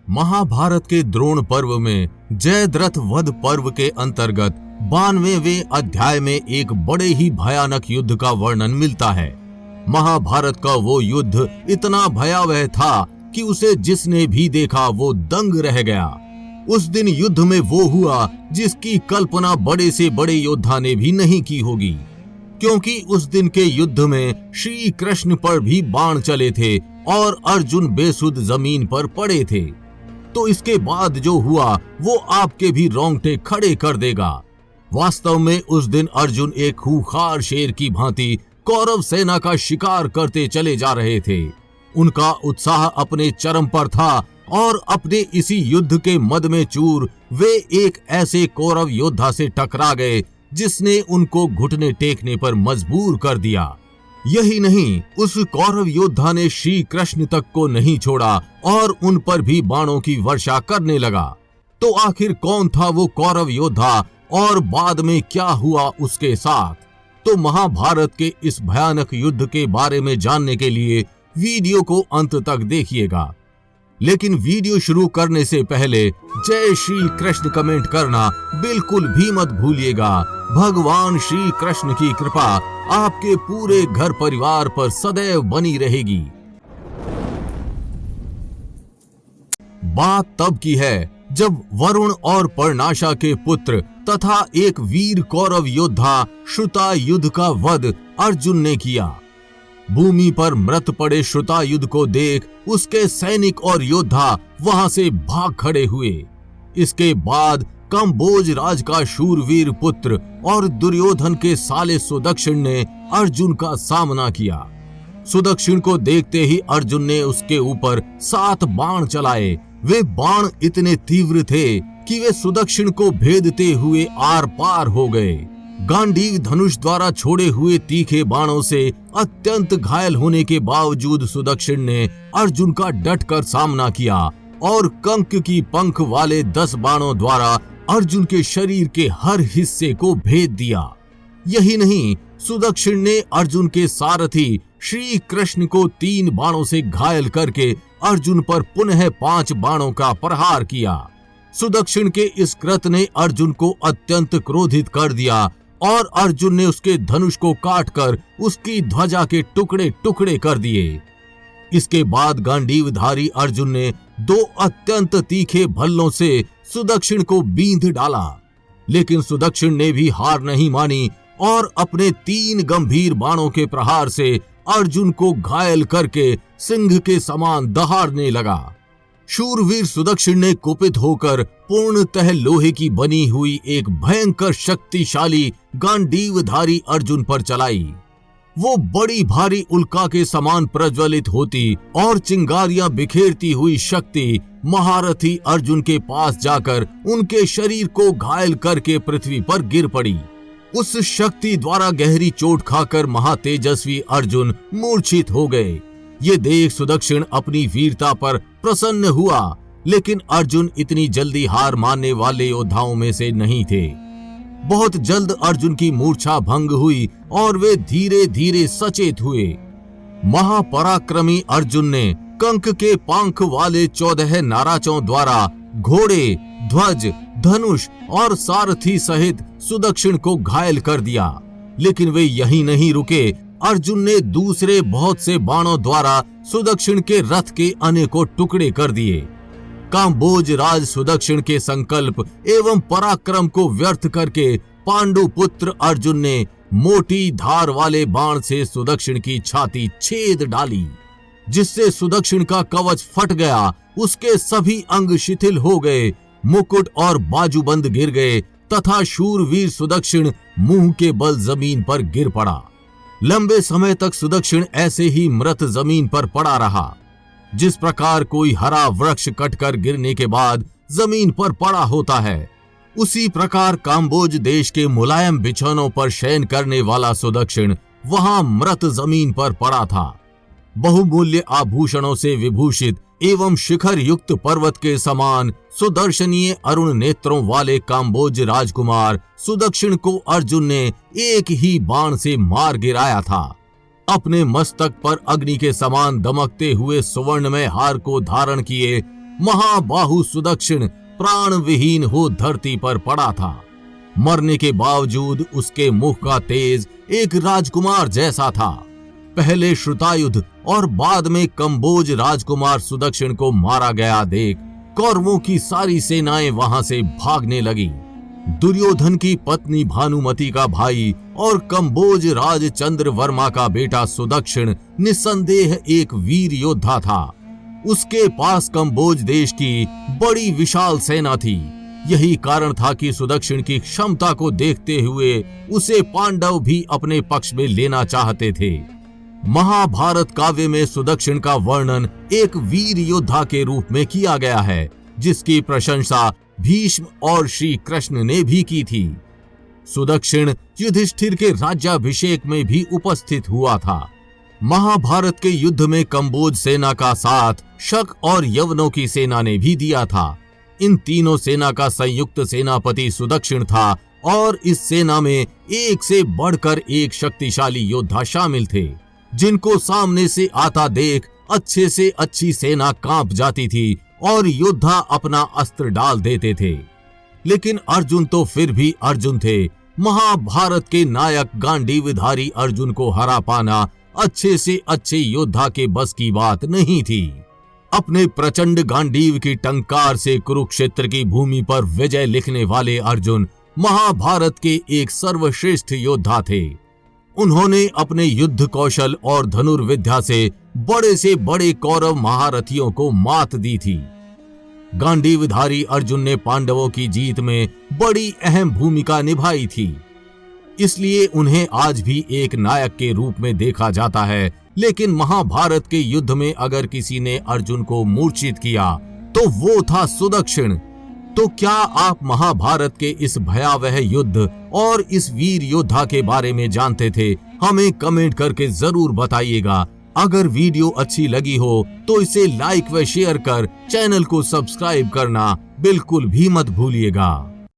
महाभारत के द्रोण पर्व में जयद्रथ वध पर्व के अंतर्गत 92वें अध्याय में एक बड़े ही भयानक युद्ध का वर्णन मिलता है। महाभारत का वो युद्ध इतना भयावह था कि उसे जिसने भी देखा वो दंग रह गया। उस दिन युद्ध में वो हुआ जिसकी कल्पना बड़े से बड़े योद्धा ने भी नहीं की होगी, क्योंकि उस दिन के युद्ध में श्री कृष्ण पर भी बाण चले थे और अर्जुन बेसुध जमीन पर पड़े थे। तो इसके बाद जो हुआ वो आपके भी रोंगटे खड़े कर देगा। वास्तव में उस दिन अर्जुन एक खूंखार शेर की भांति कौरव सेना का शिकार करते चले जा रहे थे। उनका उत्साह अपने चरम पर था और अपने इसी युद्ध के मद में चूर वे एक ऐसे कौरव योद्धा से टकरा गए जिसने उनको घुटने टेकने पर मजबूर कर दिया। यही नहीं, उस कौरव योद्धा ने श्री कृष्ण तक को नहीं छोड़ा और उन पर भी बाणों की वर्षा करने लगा। तो आखिर कौन था वो कौरव योद्धा और बाद में क्या हुआ उसके साथ? तो महाभारत के इस भयानक युद्ध के बारे में जानने के लिए वीडियो को अंत तक देखिएगा। लेकिन वीडियो शुरू करने से पहले जय श्री कृष्ण कमेंट करना बिल्कुल भी मत भूलिएगा। भगवान श्री कृष्ण की कृपा आपके पूरे घर परिवार पर सदैव बनी रहेगी। बात तब की है जब वरुण और पर्णाशा के पुत्र तथा एक वीर कौरव योद्धा श्रुतायुध का वध अर्जुन ने किया। भूमि पर मृत पड़े श्रुतायुध को देख उसके सैनिक और योद्धा वहां से भाग खड़े हुए। इसके बाद कंबोज राज का शूरवीर पुत्र और दुर्योधन के साले सुदक्षिण ने अर्जुन का सामना किया। सुदक्षिण को देखते ही अर्जुन ने उसके ऊपर 7 बाण चलाए। वे बाण इतने तीव्र थे कि वे सुदक्षिण को भेदते हुए आर पार हो गए। गांडीव धनुष द्वारा छोड़े हुए तीखे बाणों से अत्यंत घायल होने के बावजूद सुदक्षिण ने अर्जुन का डटकर सामना किया और कंक की पंख वाले 10 बाणों द्वारा अर्जुन के शरीर के हर हिस्से को भेद दिया। यही नहीं, सुदक्षिण ने अर्जुन के सारथी श्री कृष्ण को 3 बाणों से घायल करके अर्जुन पर पुनः 5 बाणों का प्रहार किया। सुदक्षिण के इस कृत्य ने अर्जुन को अत्यंत क्रोधित कर दिया और अर्जुन ने उसके धनुष को काटकर उसकी ध्वजा के टुकड़े टुकड़े कर दिए। इसके बाद गांडीवधारी अर्जुन ने 2 अत्यंत तीखे भल्लों से सुदक्षिण को बींध डाला। लेकिन सुदक्षिण ने भी हार नहीं मानी और अपने 3 गंभीर बाणों के प्रहार से अर्जुन को घायल करके सिंह के समान दहाड़ने लगा। शूरवीर सुदक्षिण ने कुपित होकर पूर्णतः लोहे की बनी हुई एक भयंकर शक्तिशाली गांडीवधारी अर्जुन पर चलाई। वो बड़ी भारी उल्का के समान प्रज्वलित होती और चिंगारियां बिखेरती हुई शक्ति महारथी अर्जुन के पास जाकर उनके शरीर को घायल करके पृथ्वी पर गिर पड़ी। उस शक्ति द्वारा गहरी चोट खाकर महातेजस्वी अर्जुन मूर्छित हो गए। ये देख सुदक्षिण अपनी वीरता पर प्रसन्न हुआ, लेकिन अर्जुन इतनी जल्दी हार मानने वाले योद्धाओं में से नहीं थे। बहुत जल्द अर्जुन की मूर्छा भंग हुई और वे धीरे धीरे सचेत हुए। महापराक्रमी अर्जुन ने कंक के पंख वाले 14 नाराचों द्वारा घोड़े, ध्वज, धनुष और सारथी सहित सुदक्षिण को घायल कर दिया। लेकिन वे यहीं नहीं रुके। अर्जुन ने दूसरे बहुत से बाणों द्वारा सुदक्षिण के रथ के अनेकों टुकड़े कर दिए। काम्बोज राज सुदक्षिण के संकल्प एवं पराक्रम को व्यर्थ करके पांडु पुत्र अर्जुन ने मोटी धार वाले बाण से सुदक्षिण की छाती छेद डाली, जिससे सुदक्षिण का कवच फट गया। उसके सभी अंग शिथिल हो गए, मुकुट और बाजूबंद गिर गए तथा शूरवीर सुदक्षिण मुंह के बल जमीन पर गिर पड़ा। लंबे समय तक सुदक्षिण ऐसे ही मृत जमीन पर पड़ा रहा। जिस प्रकार कोई हरा वृक्ष कटकर गिरने के बाद जमीन पर पड़ा होता है, उसी प्रकार काम्बोज देश के मुलायम बिछौनों पर शयन करने वाला सुदक्षिण वहां मृत जमीन पर पड़ा था। बहुमूल्य आभूषणों से विभूषित एवं शिखर युक्त पर्वत के समान सुदर्शनीय अरुण नेत्रों वाले काम्बोज राजकुमार सुदक्षिण को अर्जुन ने एक ही बाण से मार गिराया था। अपने मस्तक पर अग्नि के समान दमकते हुए सुवर्णमय हार को धारण किए महाबाहु सुदक्षिण प्राण विहीन हो धरती पर पड़ा था। मरने के बावजूद उसके मुख का तेज एक राजकुमार जैसा था। पहले श्रुतायुध और बाद में कंबोज राजकुमार सुदक्षिण को मारा गया देख कौरवों की सारी सेनाएं वहां से भागने लगी। दुर्योधन की पत्नी भानुमति का भाई और कंबोज राज चंद्र वर्मा का बेटा सुदक्षिण निस्संदेह एक वीर योद्धा था। उसके पास कंबोज देश की बड़ी विशाल सेना थी। यही कारण था कि सुदक्षिण की क्षमता को देखते हुए उसे पांडव भी अपने पक्ष में लेना चाहते थे। महाभारत काव्य में सुदक्षिण का वर्णन एक वीर योद्धा के रूप में किया गया है, जिसकी प्रशंसा भीष्म और श्री कृष्ण ने भी की थी। सुदक्षिण युधिष्ठिर के राज्याभिषेक में भी उपस्थित हुआ था। महाभारत के युद्ध में कंबोज सेना का साथ शक और यवनों की सेना ने भी दिया था। इन तीनों सेना का संयुक्त सेनापति सुदक्षिण था और इस सेना में एक से बढ़कर एक शक्तिशाली योद्धा शामिल थे, जिनको सामने से आता देख अच्छे से अच्छी सेना कांप जाती थी और योद्धा अपना अस्त्र डाल देते थे। लेकिन अर्जुन तो फिर भी अर्जुन थे। महाभारत के नायक गांडीवधारी अर्जुन को हरा पाना अच्छे से अच्छे योद्धा के बस की बात नहीं थी। अपने प्रचंड गांडीव की टंकार से कुरुक्षेत्र की भूमि पर विजय लिखने वाले अर्जुन महाभारत के एक सर्वश्रेष्ठ योद्धा थे। उन्होंने अपने युद्ध कौशल और धनुर्विद्या से बड़े कौरव महारथियों को मात दी थी। गांडीवधारी अर्जुन ने पांडवों की जीत में बड़ी अहम भूमिका निभाई थी, इसलिए उन्हें आज भी एक नायक के रूप में देखा जाता है। लेकिन महाभारत के युद्ध में अगर किसी ने अर्जुन को मूर्छित किया तो वो था सुदक्षिण। तो क्या आप महाभारत के इस भयावह युद्ध और इस वीर योद्धा के बारे में जानते थे? हमें कमेंट करके जरूर बताइएगा। अगर वीडियो अच्छी लगी हो तो इसे लाइक व शेयर कर चैनल को सब्सक्राइब करना बिल्कुल भी मत भूलिएगा।